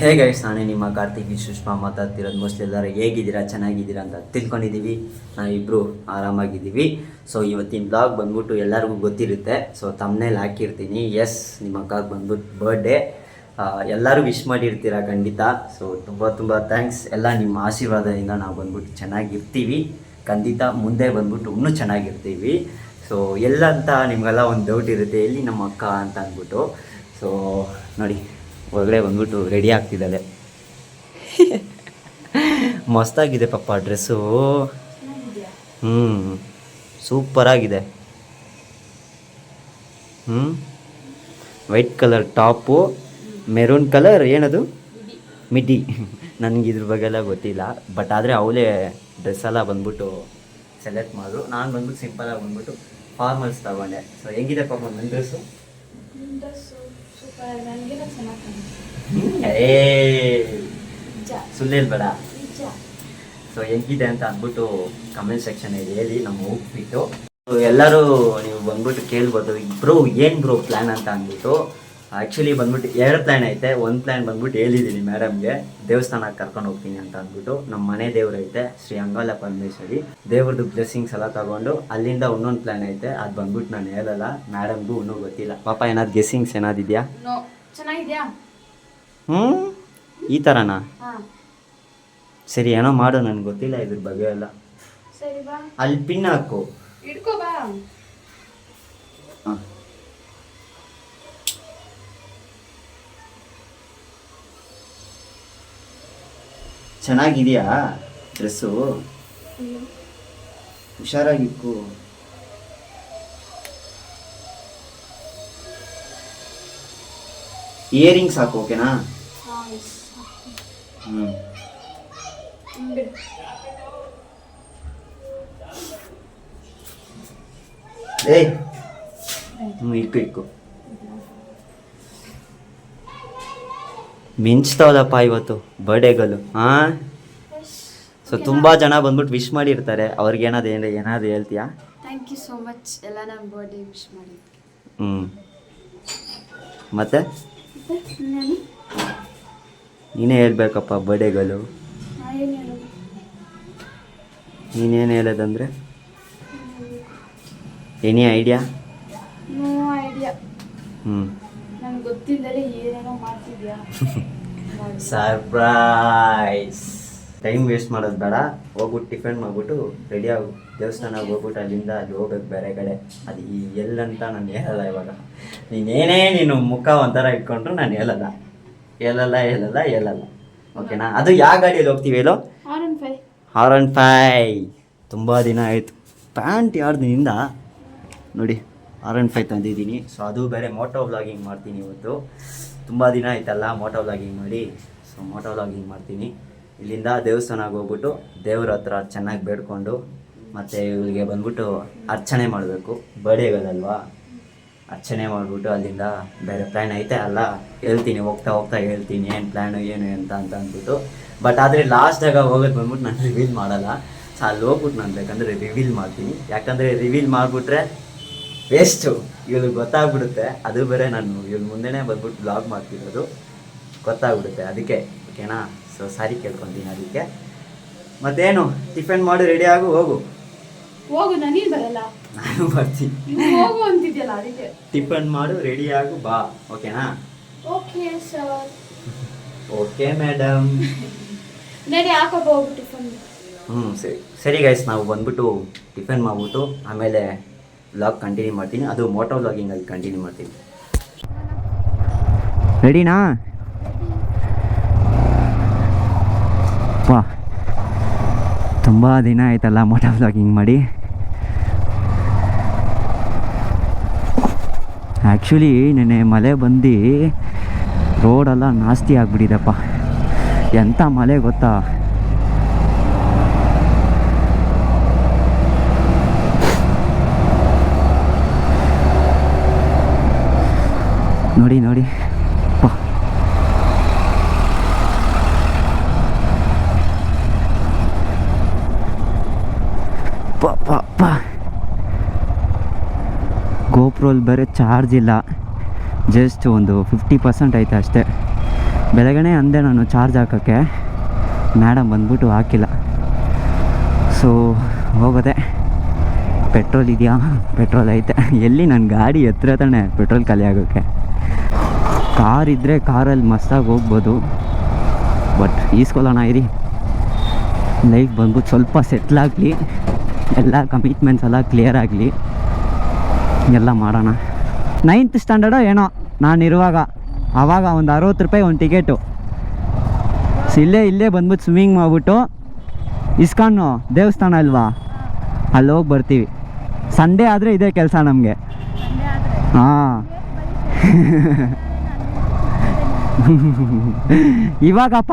Hey guys, ನಾನೇ ನಿಮ್ಮ ಕಾರ್ತಿಕ್ ಸುಷ್ಮಾ ಮಾತಾಡ್ತಿರೋದು. ಮೋಸ್ಟ್ಲಿ ಎಲ್ಲರೂ ಹೇಗಿದ್ದೀರಾ, ಚೆನ್ನಾಗಿದ್ದೀರಾ ಅಂತ ತಿಳ್ಕೊಂಡಿದ್ದೀವಿ. ನಾವಿಬ್ಬರು ಆರಾಮಾಗಿದ್ದೀವಿ. ಸೊ ಇವತ್ತಿನ ಬ್ಲಾಗ್ ಬಂದ್ಬಿಟ್ಟು ಎಲ್ಲರಿಗೂ ಗೊತ್ತಿರುತ್ತೆ. ಸೊ ತಮ್ಮನೇಲಿ ಹಾಕಿರ್ತೀನಿ. ಎಸ್, ನಿಮ್ಮ ಅಕ್ಕಾಗೆ ಬಂದ್ಬಿಟ್ಟು ಬರ್ಡೇ. ಎಲ್ಲರೂ ವಿಶ್ ಮಾಡಿರ್ತೀರ ಖಂಡಿತ. ಸೊ ತುಂಬ ಥ್ಯಾಂಕ್ಸ್. ಎಲ್ಲ ನಿಮ್ಮ ಆಶೀರ್ವಾದದಿಂದ ನಾವು ಬಂದ್ಬಿಟ್ಟು ಚೆನ್ನಾಗಿರ್ತೀವಿ. ಖಂಡಿತ ಮುಂದೆ ಬಂದ್ಬಿಟ್ಟು ಇನ್ನೂ ಚೆನ್ನಾಗಿರ್ತೀವಿ. ಸೊ ಎಲ್ಲ ಅಂತ ನಿಮಗೆಲ್ಲ ಒಂದು ಡೌಟ್ ಇರುತ್ತೆ, ಎಲ್ಲಿ ನಮ್ಮ ಅಕ್ಕ ಅಂತ ಅಂದ್ಬಿಟ್ಟು. ಸೊ ನೋಡಿ, ಒಳಗಡೆ ಬಂದ್ಬಿಟ್ಟು ರೆಡಿ ಆಗ್ತಿದ್ದಾಳೆ. ಮಸ್ತಾಗಿದೆ ಪಾಪ ಡ್ರೆಸ್ಸು. ಸೂಪರಾಗಿದೆ. White colour top, maroon colour ಏನದು ಮಿಡ್ಡಿ. ನನಗೆ ಇದ್ರ ಬಗ್ಗೆ ಎಲ್ಲ ಗೊತ್ತಿಲ್ಲ. ಬಟ್ ಆದರೆ ಅವಳೇ ಡ್ರೆಸ್ ಎಲ್ಲ ಬಂದ್ಬಿಟ್ಟು ಸೆಲೆಕ್ಟ್ ಮಾಡಿದ್ರು. ನಾನು ಬಂದ್ಬಿಟ್ಟು ಸಿಂಪಲಾಗಿ ಬಂದ್ಬಿಟ್ಟು ಫಾರ್ಮಲ್ಸ್ ತಗೊಂಡೆ. ಸೊ ಹೆಂಗಿದೆ ಪಾಪ ನನ್ನ ಡ್ರೆಸ್ಸು? ಸುಳ್ಳು ಹೇಳ್ಬೇಡ. ಸೊ ಹೆಂಗಿದೆ ಅಂತ ಅಂದ್ಬಿಟ್ಟು ಕಮೆಂಟ್ ಸೆಕ್ಷನಲ್ಲಿ ಹೇಳಿ. ನಮ್ಮ ಹೋಗ್ಬಿಟ್ಟು ಎಲ್ಲರೂ ನೀವು ಬಂದ್ಬಿಟ್ಟು ಕೇಳ್ಬೋದು, ಬ್ರೋ ಏನು ಬ್ರೋ ಪ್ಲ್ಯಾನ್ ಅಂತ ಅಂದ್ಬಿಟ್ಟು. ಆ್ಯಕ್ಚುಲಿ ಬಂದ್ಬಿಟ್ಟು 2 ಪ್ಲ್ಯಾನ್ ಐತೆ. ಒಂದು ಪ್ಲ್ಯಾನ್ ಬಂದ್ಬಿಟ್ಟು ಹೇಳಿದ್ದೀನಿ ಮೇಡಮ್ಗೆ, ದೇವಸ್ಥಾನಕ್ಕೆ ಕರ್ಕೊಂಡು ಹೋಗ್ತೀನಿ ಅಂತ ಅಂದ್ಬಿಟ್ಟು. ನಮ್ಮ ಮನೆ ದೇವ್ರು ಐತೆ, ಶ್ರೀ ಅಂಗಾಲ ಪರಮೇಶ್ವರಿ ದೇವ್ರದ್ದು ಬ್ಲೆಸ್ಸಿಂಗ್ಸ್ ಎಲ್ಲ ತಗೊಂಡು ಅಲ್ಲಿಂದ ಇನ್ನೊಂದು ಪ್ಲ್ಯಾನ್ ಐತೆ. ಅದು ಬಂದ್ಬಿಟ್ಟು ನಾನು ಹೇಳಲ್ಲ, ಮೇಡಮ್ಗೂ ಇನ್ನೂ ಗೊತ್ತಿಲ್ಲ. ಪಾಪ ಏನಾದ್ರು ಗೆಸ್ಸಿಂಗ್ಸ್ ಏನಾದಿದೆಯಾ? ಚೆನ್ನಾಗಿದ್ಯಾ? ಈ ಥರನಾ? ಸರಿ, ಏನೋ ಮಾಡು, ನನಗೆ ಗೊತ್ತಿಲ್ಲ ಇದ್ರ ಬಗ್ಗೆ ಎಲ್ಲ. ಸರಿ ಬಾ, ಅಲ್ಲಿ ಪಿನ್ ಹಾಕು, ಇಟ್ಕೋ ಬಾ. ಹಾಂ, ಚೆನ್ನಾಗಿದೆಯಾ ಡ್ರೆಸ್ಸು? ಹುಷಾರಾಗಿಕ್ಕು. ಇಯರಿಂಗ್ಸ್ ಹಾಕು, ಓಕೆನಾ? ಏಯ್ ಇಕ್ಕು ಮಿಂಚ್ತಾವದಪ್ಪ ಇವತ್ತು ಬರ್ಡೇಗಲು. ಹಾಂ, ಸೊ ತುಂಬ ಜನ ಬಂದ್ಬಿಟ್ಟು ವಿಶ್ ಮಾಡಿರ್ತಾರೆ. ಅವ್ರಿಗೆ ಏನಾದ್ರು ಹೇಳ್ತೀಯಾ? ಥ್ಯಾಂಕ್ ಯು ಸೋ ಮಚ್, ಎಲ್ಲ ನಮ್ಮ ಬರ್ಡೇ ವಿಶ್ ಮಾಡಿ. ಮತ್ತೆ ನೀನೇ ಹೇಳ್ಬೇಕಪ್ಪ ಬರ್ಡೇಗಲು. ನೀನೇನು ಹೇಳೋದಂದ್ರೆ ಎನಿ ಐಡಿಯಾ? No idea. ನನಗೆ ಗೊತ್ತಿಲ್ಲದೆ ಏನೇನೋ ಮಾಡ್ತಿದ್ಯಾ. ಸರ್ಪ್ರೈಸ್. ಟೈಮ್ ವೇಸ್ಟ್ ಮಾಡೋದು ಬೇಡ, ಹೋಗ್ಬಿಟ್ಟು ಟಿಫನ್ ಮಾಡ್ಬಿಟ್ಟು ರೆಡಿ ಆಗು. ದೇವಸ್ಥಾನಕ್ಕೆ ಹೋಗ್ಬಿಟ್ಟು ಅಲ್ಲಿಂದ ಅಲ್ಲಿ ಹೋಗ್ಬೇಕು ಬೇರೆ ಕಡೆ. ಅದು ಎಲ್ಲಂತ ನಾನು ಹೇಳಲ್ಲ ಇವಾಗ. ನೀನು ಮುಖ ಒಂಥರ ಇಟ್ಕೊಂಡ್ರು ನಾನು ಹೇಳಲ್ಲ. ಓಕೆನಾ? ಅದು ಯಾವ ಗಾಡಿಯಲ್ಲಿ ಹೋಗ್ತೀವಿ ಹೇಳೋ? R15. ತುಂಬ ದಿನ ಆಯಿತು. ಪ್ಯಾಂಟ್ ಯಾರ್ದಿನಿಂದ ನೋಡಿ R15 ತಂದಿದ್ದೀನಿ. ಸೊ ಅದು ಬೇರೆ ಮೋಟೋ ವ್ಲಾಗಿಂಗ್ ಮಾಡ್ತೀನಿ ಇವತ್ತು. ತುಂಬ ದಿನ ಆಯ್ತಲ್ಲ ಮೋಟೋ ವ್ಲಾಗಿಂಗ್ ಮಾಡಿ. ಸೊ ಮೋಟೋ ವ್ಲಾಗಿಂಗ್ ಮಾಡ್ತೀನಿ. ಇಲ್ಲಿಂದ ದೇವಸ್ಥಾನಕ್ಕೆ ಹೋಗ್ಬಿಟ್ಟು ದೇವ್ರ ಹತ್ರ ಚೆನ್ನಾಗಿ ಬೇಡ್ಕೊಂಡು, ಮತ್ತು ಇವಳಿಗೆ ಬಂದ್ಬಿಟ್ಟು ಅರ್ಚನೆ ಮಾಡಬೇಕು. ಬರ್ಡೇಗಳಲ್ವಾ, ಅರ್ಚನೆ ಮಾಡಿಬಿಟ್ಟು ಅಲ್ಲಿಂದ ಬೇರೆ ಪ್ಲ್ಯಾನ್ ಐತೆ ಅಲ್ಲ, ಹೇಳ್ತೀನಿ ಹೋಗ್ತಾ ಹೇಳ್ತೀನಿ ಏನು ಪ್ಲ್ಯಾನು ಏನು ಅಂತ ಅಂದ್ಬಿಟ್ಟು. ಬಟ್ ಆದರೆ ಲಾಸ್ಟಾಗ ಹೋಗೋದು ಬಂದ್ಬಿಟ್ಟು ನಾನು ರಿವೀಲ್ ಮಾಡಲ್ಲ. ಸೊ ಅಲ್ಲಿ ಹೋಗ್ಬಿಟ್ಟು ನಾನು ಬೇಕಂದರೆ ರಿವೀಲ್ ಮಾಡ್ತೀನಿ. ಯಾಕಂದರೆ ರಿವೀಲ್ ಮಾಡಿಬಿಟ್ರೆ ವೇಸ್ಟು, ಇವ್ಳಿಗೆ ಗೊತ್ತಾಗ್ಬಿಡುತ್ತೆ. ಅದು ಬೇರೆ ನಾನು ಇವ್ಳ ಮುಂದೆನೇ ಬಂದ್ಬಿಟ್ಟು ಬ್ಲಾಗ್ ಮಾಡ್ತಿರೋದು, ಗೊತ್ತಾಗ್ಬಿಡುತ್ತೆ. ಅದಕ್ಕೆ ಓಕೆನಾ? ಸೊ ಸಾರಿ ಕೇಳ್ಕೊತೀನಿ ಅದಕ್ಕೆ. ಮತ್ತೇನು, ಟಿಫನ್ ಮಾಡು, ರೆಡಿ ಆಗು, ಹೋಗು. ನನಗೆ ಬರಲ್ಲ, ನಾನು ಬರ್ತೀನಿ. ಹೋಗು ಅಂತಿದ್ಯಲ್ಲ ಅದಕ್ಕೆ. ಟಿಫನ್ ಮಾಡು, ರೆಡಿ ಆಗು, ಬಾ. ಓಕೆನಾ? Okay sir. Okay madam. ನಡಿ ಹಾಕೋಬ ಹೋಗು ಟಿಫನ್. ಸರಿ ಗೈಸ್, ನಾವು ಬಂದ್ಬಿಟ್ಟು ಟಿಫನ್ ಮಾಡ್ಬಿಟ್ಟು ಆಮೇಲೆ ವ್ಲಾಗ್ ಕಂಟಿನ್ಯೂ ಮಾಡ್ತೀನಿ. ಅದು ಮೋಟೋ ವ್ಲಾಗಿಂಗಲ್ಲಿ ಕಂಟಿನ್ಯೂ ಮಾಡ್ತೀನಿ. ರೆಡಿನಾ? ವಾ, ತುಂಬ ದಿನ ಆಯ್ತಲ್ಲ ಮೋಟೋ ವ್ಲಾಗಿಂಗ್ ಮಾಡಿ. ಆ್ಯಕ್ಚುಲಿ ನೆನ್ನೆ ಮಳೆ ಬಂದು ರೋಡೆಲ್ಲ ನಾಸ್ತಿ ಆಗಿಬಿಟ್ಟಿದೆಪ್ಪ. ಎಂಥ ಮಳೆ ಗೊತ್ತಾ? ನೋಡಿ ಗೋಪ್ರೋಲ್ ಬೇರೆ ಚಾರ್ಜ್ ಇಲ್ಲ. ಜಸ್ಟ್ ಒಂದು 50% ಐತೆ ಅಷ್ಟೇ. ಬೆಳಗ್ಗೆ ಅಂದೆ ನಾನು ಚಾರ್ಜ್ ಹಾಕೋಕ್ಕೆ, ಮೇಡಮ್ ಬಂದ್ಬಿಟ್ಟು ಹಾಕಿಲ್ಲ. ಸೊ ಹೋಗೋದೆ. ಪೆಟ್ರೋಲ್ ಇದೆಯಾ? ಪೆಟ್ರೋಲ್ ಐತೆ. ಎಲ್ಲಿ ನನ್ನ ಗಾಡಿ ಎತ್ತರ ತಾನೆ ಪೆಟ್ರೋಲ್ ಖಾಲಿ ಆಗೋಕ್ಕೆ. ಕಾರ್ ಇದ್ದರೆ ಕಾರಲ್ಲಿ ಮಸ್ತಾಗಿ ಹೋಗ್ಬೋದು, ಬಟ್ ಈಸ್ಕೊಳ್ಳೋಣ ಇರಿ. ಲೈಫ್ ಬಂದ್ಬಿಟ್ಟು ಸ್ವಲ್ಪ ಸೆಟ್ಲಾಗಲಿ, ಎಲ್ಲ ಕಮಿಟ್ಮೆಂಟ್ಸ್ ಎಲ್ಲ ಕ್ಲಿಯರ್ ಆಗಲಿ, ಎಲ್ಲ ಮಾಡೋಣ. 9th ಸ್ಟ್ಯಾಂಡರ್ಡೋ ಏನೋ ನಾನಿರುವಾಗ, ಆವಾಗ ಒಂದು 60 ರೂಪಾಯಿ ಒಂದು ಟಿಕೆಟು. ಇಲ್ಲೇ ಬಂದ್ಬಿಟ್ಟು ಸ್ವಿಮ್ಮಿಂಗ್ ಮಾಡಿಬಿಟ್ಟು ಇಸ್ಕಾನು ದೇವಸ್ಥಾನ ಅಲ್ವಾ, ಅಲ್ಲಿ ಹೋಗಿ ಬರ್ತೀವಿ. ಸಂಡೇ ಆದರೆ ಇದೇ ಕೆಲಸ ನಮಗೆ. ಹಾಂ ಇವಾಗಪ್ಪ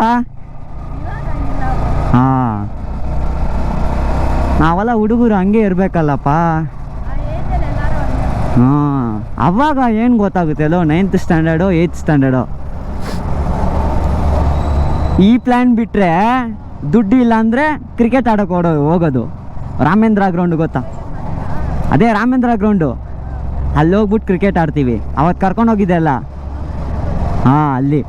ಹಾಂ, ನಾವೆಲ್ಲ ಹುಡುಗರು ಹಂಗೆ ಇರಬೇಕಲ್ಲಪ್ಪ. ಹಾಂ, ಅವಾಗ ಏನು ಗೊತ್ತಾಗುತ್ತೆ ಅಲ್ಲೋ, 9th ಸ್ಟ್ಯಾಂಡರ್ಡು 8th ಸ್ಟ್ಯಾಂಡರ್ಡು. ಈ ಪ್ಲ್ಯಾನ್ ಬಿಟ್ಟರೆ ದುಡ್ಡು ಇಲ್ಲ ಅಂದರೆ ಕ್ರಿಕೆಟ್ ಆಡೋಕೆ ಹೋಗೋದು. ರಾಮೇಂದ್ರ ಗ್ರೌಂಡ್ ಗೊತ್ತಾ? ಅದೇ ರಾಮೇಂದ್ರ ಗ್ರೌಂಡು, ಅಲ್ಲಿ ಹೋಗ್ಬಿಟ್ಟು ಕ್ರಿಕೆಟ್ ಆಡ್ತೀವಿ. ಅವತ್ತು ಕರ್ಕೊಂಡೋಗಿದ್ದೆ ಅಲ್ಲ, ಹಾಂ ಅಲ್ಲಿ.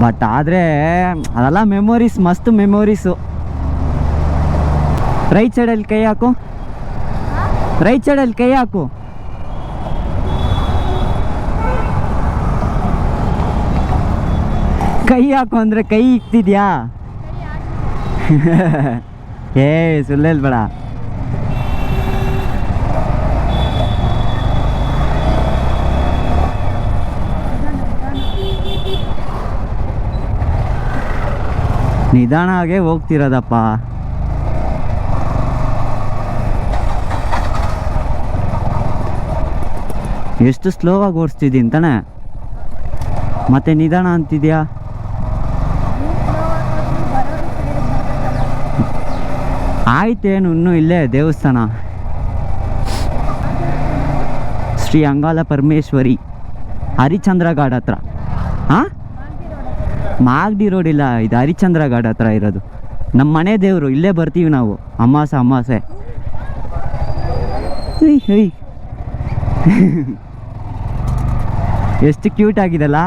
ಬಟ್ ಆದರೆ ಅದೆಲ್ಲ ಮೆಮೊರೀಸ್, ಮಸ್ತ್ ಮೆಮೊರೀಸು. ರೈಟ್ ಸೈಡಲ್ಲಿ ಕೈ ಹಾಕು, ರೈಟ್ ಸೈಡಲ್ಲಿ ಕೈ ಹಾಕು. ಕೈ ಹಾಕು ಅಂದರೆ ಕೈ ಇಕ್ತಿದ್ಯಾ? ಏ ಸುಳ್ಳು ಹೇಳ್ಬೇಡ. ನಿಧಾನಾಗೆ ಹೋಗ್ತಿರೋದಪ್ಪ. ಎಷ್ಟು ಸ್ಲೋವಾಗಿ ಓಡಿಸ್ತಿದ್ದೀನಿ ತಾನೆ, ಮತ್ತೆ ನಿಧಾನ ಅಂತಿದ್ಯಾ? ಆಯ್ತೇನು, ಇನ್ನೂ ಇಲ್ಲೇ ದೇವಸ್ಥಾನ, ಶ್ರೀ ಅಂಗಾಲ ಪರಮೇಶ್ವರಿ, ಹರಿಶ್ಚಂದ್ರ ಘಾಟ್ ಹತ್ರ. ಹಾಂ, ಮಾಗಡಿ ರೋಡ್ ಇಲ್ಲ, ಇದು ಹರಿಶ್ಚಂದ್ರ ಘಾಟ್ ಹತ್ರ ಇರೋದು. ನಮ್ಮ ಮನೆ ದೇವರು, ಇಲ್ಲೇ ಬರ್ತೀವಿ ನಾವು ಅಮಾಸೆ. ಎಷ್ಟು ಕ್ಯೂಟ್ ಆಗಿದೆಲ್ಲ.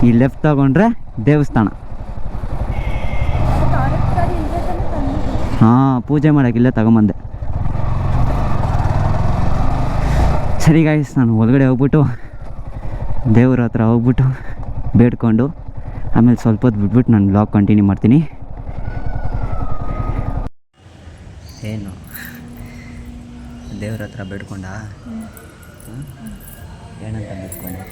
ಈ ಲೆಫ್ಟ್ ತಗೊಂಡ್ರೆ ದೇವಸ್ಥಾನ. ಹಾಂ, ಪೂಜೆ ಮಾಡೋಕೆ ಇಲ್ಲೇ ತಗೊಂಬಂದೆ. ಸರಿ ಗಾಯ್ಸ್, ನಾನು ಒಳಗಡೆ ಹೋಗ್ಬಿಟ್ಟು ದೇವ್ರ ಹತ್ರ ಹೋಗ್ಬಿಟ್ಟು ಬೇಡ್ಕೊಂಡು ಆಮೇಲೆ ಸ್ವಲ್ಪ ಹೊತ್ತು ಬಿಟ್ಬಿಟ್ಟು ನಾನು ಬ್ಲಾಗ್ ಕಂಟಿನ್ಯೂ ಮಾಡ್ತೀನಿ. ಏನು ದೇವ್ರ ಹತ್ರ ಬೇಡ್ಕೊಂಡ? ಏನಂತ ಬೇಡ್ಕೊಂಡೆ?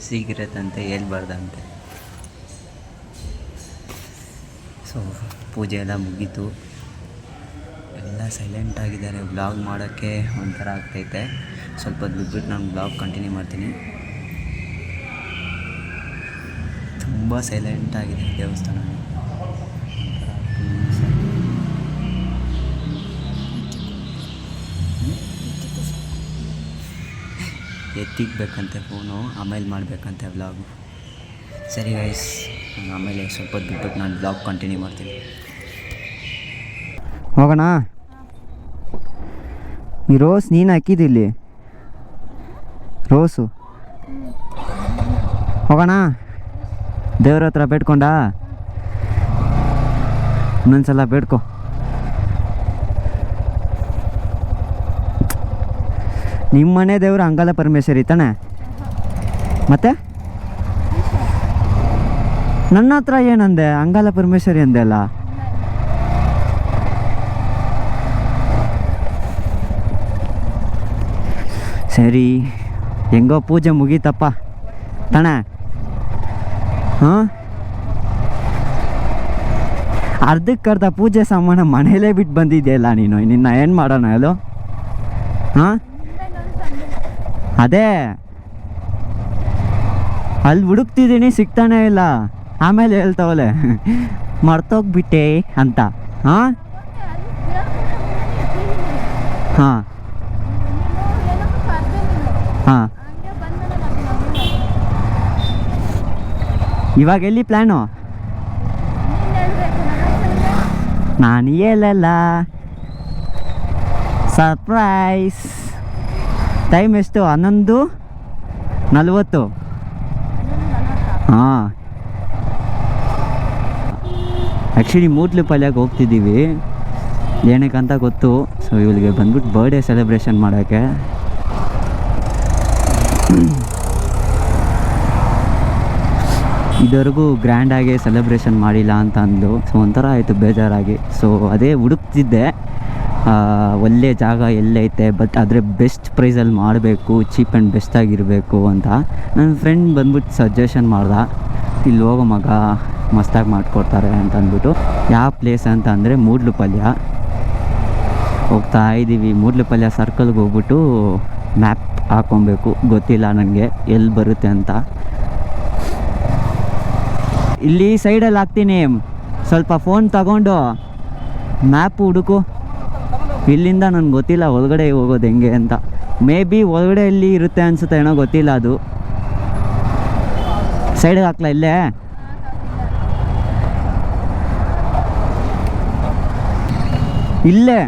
ಸಿಗಿರತ್ತಂತೆ, ಹೇಳ್ಬಾರ್ದಂತೆ. ಸೊ ಪೂಜೆ ಎಲ್ಲ ಮುಗೀತು, ಎಲ್ಲ ಸೈಲೆಂಟ್ ಆಗಿದ್ದಾರೆ. ಬ್ಲಾಗ್ ಮಾಡೋಕ್ಕೆ ಒಂಥರ ಆಗ್ತೈತೆ. ಸ್ವಲ್ಪ ಬಿಟ್ಬಿಟ್ಟು ನಾನು ಬ್ಲಾಗ್ ಕಂಟಿನ್ಯೂ ಮಾಡ್ತೀನಿ. ತುಂಬ ಸೈಲೆಂಟ್ ಆಗಿದೆ ದೇವಸ್ಥಾನ. ಎತ್ತಿಕ್ಬೇಕಂತೆ ಫೋನು, ಆಮೇಲೆ ಮಾಡಬೇಕಂತೆ ವ್ಲಾಗು. ಸರಿ ಗೈಸ್, ಆಮೇಲೆ ಸ್ವಲ್ಪ ಬಿಟ್ಬಿಟ್ಟು ನಾನು ಬ್ಲಾಗ್ ಕಂಟಿನ್ಯೂ ಮಾಡ್ತೀನಿ. ಹೋಗೋಣ. ಈ ರೋಸ್ ನೀನು ಹಾಕಿದ್ದಿಲ್ಲಿ, ರೋಸು. ಹೋಗೋಣ ದೇವ್ರ ಹತ್ರ ಬೇಡ್ಕೊಂಡ? ಇನ್ನೊಂದ್ಸಲ ಬೇಡ್ಕೊ. ನಿಮ್ಮ ಮನೆ ದೇವರು ಅಂಗಾಲ ಪರಮೇಶ್ವರಿ ತಾನೆ? ಮತ್ತೆ ನನ್ನ ಹತ್ರ ಏನಂದೆ? ಅಂಗಾಲ ಪರಮೇಶ್ವರಿ ಅಂದೆ ಅಲ್ಲ. ಸರಿ, ಹೆಂಗೋ ಪೂಜೆ ಮುಗೀತಪ್ಪ ತಾನೆ. ಹಾಂ, ಅರ್ಧಕ್ಕರ್ಧ ಪೂಜೆ ಸಾಮಾನು ಮನೇಲೇ ಬಿಟ್ಟು ಬಂದಿದೆಯಲ್ಲ ನೀನು. ನಿನ್ನ ಏನು ಮಾಡೋಣ ಹೇಳು? ಹಾಂ, ಅದೇ ಅಲ್ಲಿ ಹುಡುಕ್ತಿದ್ದೀನಿ, ಸಿಗ್ತಾನೆ ಇಲ್ಲ. ಆಮೇಲೆ ಹೇಳ್ತಾವಲೆ ಮರ್ತೋಗ್ಬಿಟ್ಟೆ ಅಂತ. ಹಾಂ ಹಾಂ ಹಾಂ, ಇವಾಗ ಎಲ್ಲಿ ಪ್ಲ್ಯಾನು? ನಾನು ಹೇಳಲ್ಲ. ಸರ್ಪ್ರೈಸ್. ಟೈಮ್ ಎಷ್ಟು? 11:40. ಹಾಂ, ಆ್ಯಕ್ಚುಲಿ ಮೂಟ್ಲುಪಾಳ್ಯಕ್ಕೆ ಹೋಗ್ತಿದ್ದೀವಿ, ಏನಕ್ಕಂತ ಗೊತ್ತು. ಸೊ ಇವಳಿಗೆ ಬಂದ್ಬಿಟ್ಟು ಬರ್ಡೇ ಸೆಲೆಬ್ರೇಷನ್ ಮಾಡೋಕ್ಕೆ. ಇದುವರೆಗೂ ಗ್ರ್ಯಾಂಡಾಗಿ ಸೆಲೆಬ್ರೇಷನ್ ಮಾಡಿಲ್ಲ ಅಂತ ಅಂದು. ಸೊ ಒಂಥರ ಆಯಿತು ಬೇಜಾರಾಗಿ. ಸೊ ಅದೇ ಹುಡುಕ್ತಿದ್ದೆ ಒಳ್ಳೆ ಜಾಗ ಎಲ್ಲೈತೆ, ಬಟ್ ಆದರೆ ಬೆಸ್ಟ್ ಪ್ರೈಸಲ್ಲಿ ಮಾಡಬೇಕು, ಚೀಪ್ ಆ್ಯಂಡ್ ಬೆಸ್ಟಾಗಿರಬೇಕು ಅಂತ. ನನ್ನ ಫ್ರೆಂಡ್ ಬಂದ್ಬಿಟ್ಟು ಸಜೆಷನ್ ಮಾಡ್ದೆ, ಇಲ್ಲಿ ಹೋಗೋ ಮಗ ಮಸ್ತಾಗಿ ಮಾಡಿಕೊಡ್ತಾರೆ ಅಂತ ಅಂದ್ಬಿಟ್ಟು. ಯಾವ ಪ್ಲೇಸ್ ಅಂತ ಅಂದರೆ ಮೂಡ್ಲುಪಾಳ್ಯ. ಹೋಗ್ತಾ ಇದ್ದೀವಿ. ಮೂಡ್ಲುಪಾಳ್ಯ ಸರ್ಕಲ್ಗೆ ಹೋಗ್ಬಿಟ್ಟು ಮ್ಯಾಪ್ ಹಾಕ್ಕೊಬೇಕು, ಗೊತ್ತಿಲ್ಲ ನನಗೆ ಎಲ್ಲಿ ಬರುತ್ತೆ ಅಂತ. ಇಲ್ಲಿ ಸೈಡಲ್ಲಿ ಹಾಕ್ತೀನಿ, ಸ್ವಲ್ಪ ಫೋನ್ ತಗೊಂಡು ಮ್ಯಾಪ್ ಹುಡುಕು. ಇಲ್ಲಿಂದ ನನಗೆ ಗೊತ್ತಿಲ್ಲ ಒಳಗಡೆ ಹೋಗೋದು ಹೆಂಗೆ ಅಂತ. ಮೇ ಬಿ ಒಳಗಡೆ ಎಲ್ಲಿ ಇರುತ್ತೆ ಅನಿಸುತ್ತೆ, ಏನೋ ಗೊತ್ತಿಲ್ಲ. ಅದು ಸೈಡಿಗೆ ಹಾಕ್ಲಾ? ಇಲ್ಲೇ ಇಲ್ಲೇ.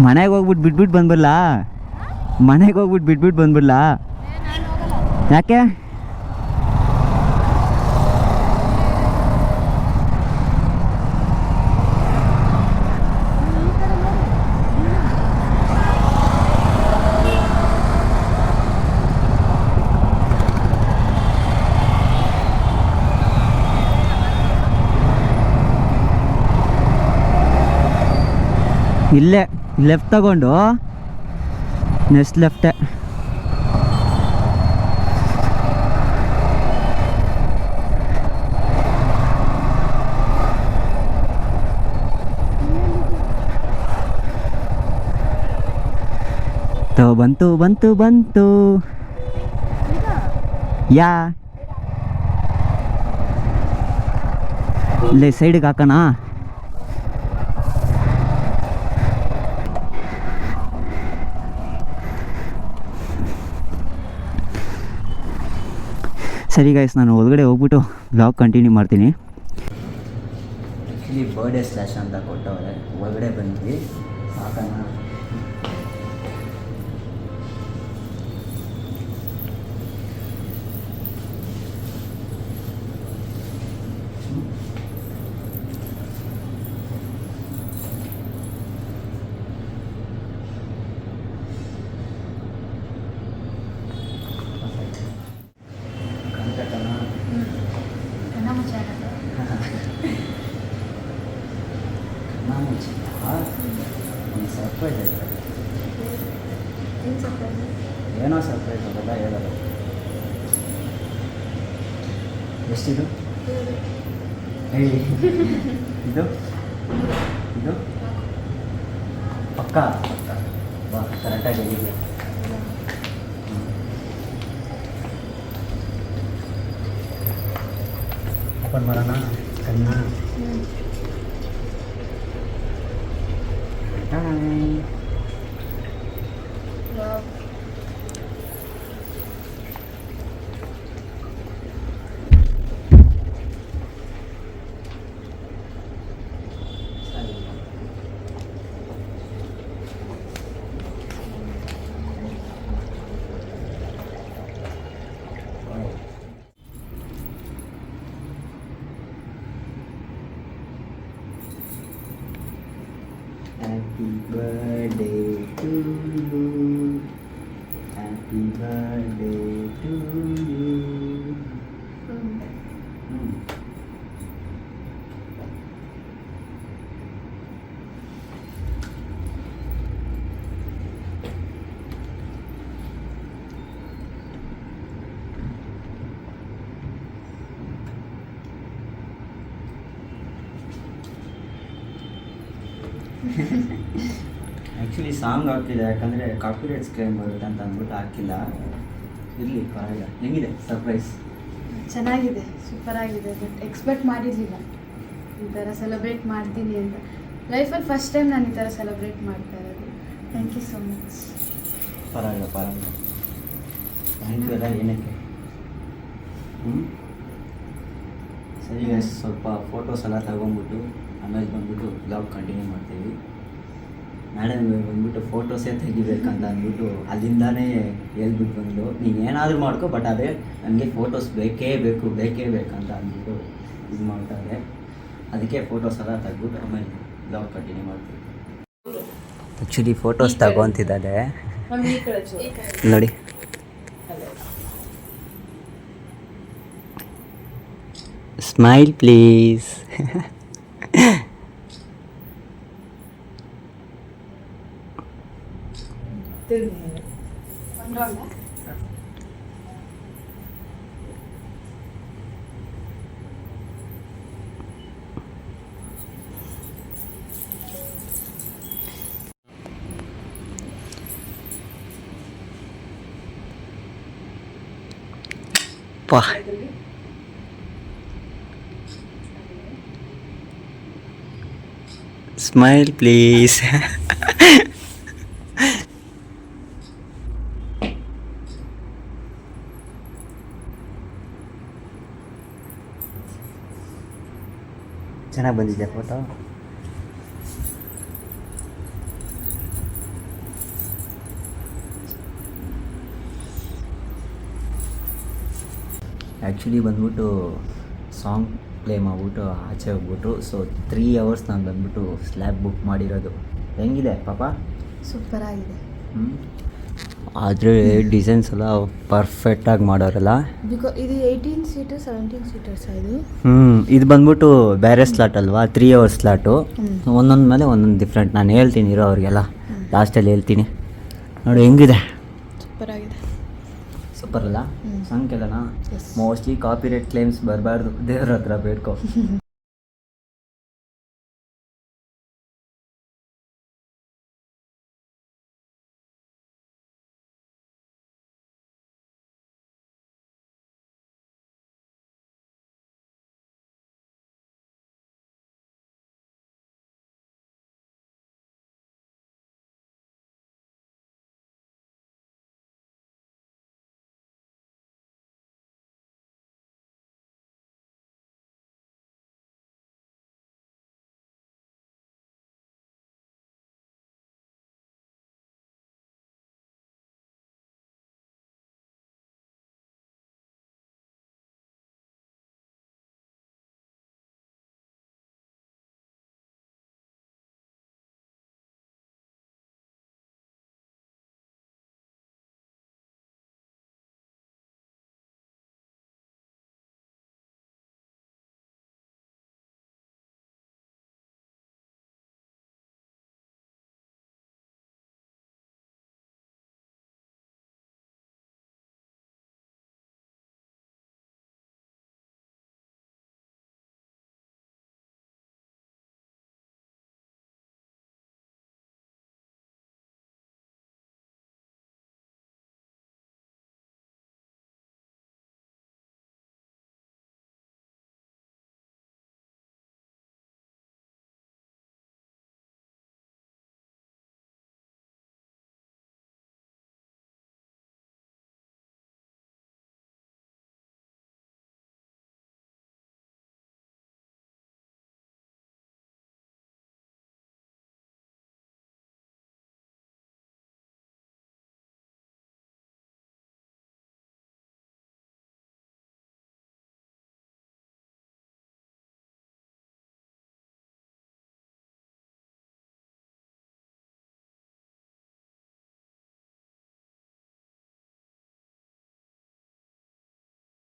ಮನೆಗೆ ಹೋಗ್ಬಿಟ್ಟು ಬಿಟ್ಬಿಟ್ಟು ಬಂದ್ಬಿಡ್ಲಾ? ಮನೆಗೆ ಹೋಗ್ಬಿಟ್ಟು ಬಿಟ್ಬಿಟ್ಟು ಬಂದ್ಬಿಡ್ಲಾ? ಯಾಕೆ? ಇಲ್ಲೇ ಲೆಫ್ಟ್ ತಗೊಂಡು ನೆಕ್ಸ್ಟ್ ಲೆಫ್ಟೇ. ಬಂತು ಬಂತು ಬಂತು. ಯಾ ಇಲ್ಲೇ ಸೈಡಿಗೆ ಹಾಕೋಣ. ಸರಿ ಗೈಸ್, ನಾನು ಒಳಗಡೆ ಹೋಗ್ಬಿಟ್ಟು ಬ್ಲಾಗ್ ಕಂಟಿನ್ಯೂ ಮಾಡ್ತೀನಿ. ಆ್ಯಕ್ಚುಲಿ ಬರ್ಡೇ ಸ್ಲ್ಯಾಶ್ ಅಂತ ಕೊಟ್ಟವ್ರೆ, ಒಳಗಡೆ ಬಂದ್ವಿ. ಸಾಕಣ್ಣ. ಸರ್ಪ್ರೈಸ್ ಆಯ್ತು. ಏನೋ ಸರ್ಪ್ರೈಸ್ ಅದೆಲ್ಲ ಹೇಳೋದು. ಎಷ್ಟಿದು? ಇದು ಇದು ಪಕ್ಕ ಬಾ, ಕರೆಕ್ಟಾಗಿ ಹೇಗಿದೆ. ಓಪನ್ ಮಾಡೋಣ ಕಣ್ಣ. Happy birthday to you. Happy birthday to you. Actually song ಹಾಕ್ತಿದೆ, ಯಾಕಂದರೆ ಕಾಪಿರೈಟ್ಸ್ ಕ್ಲೇಮ್ ಬರುತ್ತೆ ಅಂತ ಅಂದ್ಬಿಟ್ಟು ಹಾಕಿಲ್ಲ. ಇರಲಿ, ಪರವಾಗಿಲ್ಲ. ಹೆಂಗಿದೆ ಸರ್ಪ್ರೈಸ್? ಚೆನ್ನಾಗಿದೆ, ಸೂಪರ್ ಆಗಿದೆ. ಬಟ್ ಎಕ್ಸ್ಪೆಕ್ಟ್ ಮಾಡಿರಲಿಲ್ಲ ಈ ಥರ ಸೆಲೆಬ್ರೇಟ್ ಮಾಡ್ತೀನಿ ಅಂತ. ಲೈಫಲ್ಲಿ ಫಸ್ಟ್ ಟೈಮ್ ನಾನು ಈ ಥರ ಸೆಲೆಬ್ರೇಟ್ ಮಾಡ್ತಾ ಇರೋದು. Thank you so much. ಪರವಾಗಿಲ್ಲ ಪರವಾಗಿಲ್ಲ. ಥ್ಯಾಂಕ್ ಯು ಎಲ್ಲ ಏನಕ್ಕೆ? ಸರಿ ಗೈಸ್, ಸ್ವಲ್ಪ ಫೋಟೋಸ್ ಎಲ್ಲ ತಗೊಂಬಿಟ್ಟು ಆಮೇಲೆ ಬಂದ್ಬಿಟ್ಟು ಬ್ಲಾಗ್ ಕಂಟಿನ್ಯೂ ಮಾಡ್ತೀವಿ. ಮೇಡಮ್ ಬಂದ್ಬಿಟ್ಟು ಫೋಟೋಸೇ ತೆಗಿಬೇಕಂತ ಅಂದ್ಬಿಟ್ಟು ಅಲ್ಲಿಂದಾನೇ ಹೇಳ್ಬಿಟ್ಟು ಬಂದು ನೀನು ಏನಾದರೂ ಮಾಡ್ಕೊ, ಬಟ್ ಅದೇ ನನಗೆ ಫೋಟೋಸ್ ಬೇಕೇ ಬೇಕಂತ ಅಂದ್ಬಿಟ್ಟು ಇದು ಮಾಡ್ತಾರೆ. ಅದಕ್ಕೆ ಫೋಟೋಸ್ ಎಲ್ಲ ತೆಗ್ಬಿಟ್ಟು ಆಮೇಲೆ ಬ್ಲಾಗ್ ಕಂಟಿನ್ಯೂ ಮಾಡ್ತೀವಿ. ಆ್ಯಕ್ಚುಲಿ ಫೋಟೋಸ್ ತಗೊತಿದ್ದಾರೆ ನೋಡಿ. Smile please. ಪಾ ಸ್ಮೈಲ್ ಪ್ಲೀಸ್. ಚೆನ್ನಾಗಿ ಬಂದಿದೆ ಫೋಟೋ. ಆ್ಯಕ್ಚುಲಿ ಬಂದ್ಬಿಟ್ಟು ಸಾಂಗ್ ಪ್ಲೇ ಮಾಡಿಬಿಟ್ಟು ಆಚೆ ಹೋಗ್ಬಿಟ್ಟು, ಸೊ 3 hours ನಾನು ಬಂದ್ಬಿಟ್ಟು ಸ್ಲ್ಯಾಬ್ ಬುಕ್ ಮಾಡಿರೋದು. ಹೆಂಗಿದೆ ಪಾಪ? ಸೂಪರಾಗಿದೆ. ಆದರೆ ಡಿಸೈನ್ಸ್ ಎಲ್ಲ ಪರ್ಫೆಕ್ಟಾಗಿ ಮಾಡೋರಲ್ಲ. ಇದು 18 ಸೀಟು 17 ಸೀಟರ್ಸ್ ಇದು. ಇದು ಬಂದ್ಬಿಟ್ಟು ಬೇರೆ ಸ್ಲಾಟ್ ಅಲ್ವಾ, 3 hours ಸ್ಲಾಟು. ಒಂದೊಂದು ಮೇಲೆ ಒಂದೊಂದು ಡಿಫ್ರೆಂಟ್. ನಾನು ಹೇಳ್ತೀನಿ ಇರೋ ಅವ್ರಿಗೆಲ್ಲ, ಲಾಸ್ಟಲ್ಲಿ ಹೇಳ್ತೀನಿ. ನೋಡಿ ಹೆಂಗಿದೆ, ಸೂಪರಾಗಿದೆ. ಸೂಪರ್ ಅಲ್ಲ? ಸಾಂಗ್ ಕೇಳೋಣ. ಮೋಸ್ಟ್ಲಿ ಕಾಪಿರೈಟ್ ಕ್ಲೇಮ್ಸ್ ಬರಬಾರ್ದು, ದೇವ್ರ ಹತ್ರ ಬೇಡ್ಕೊ.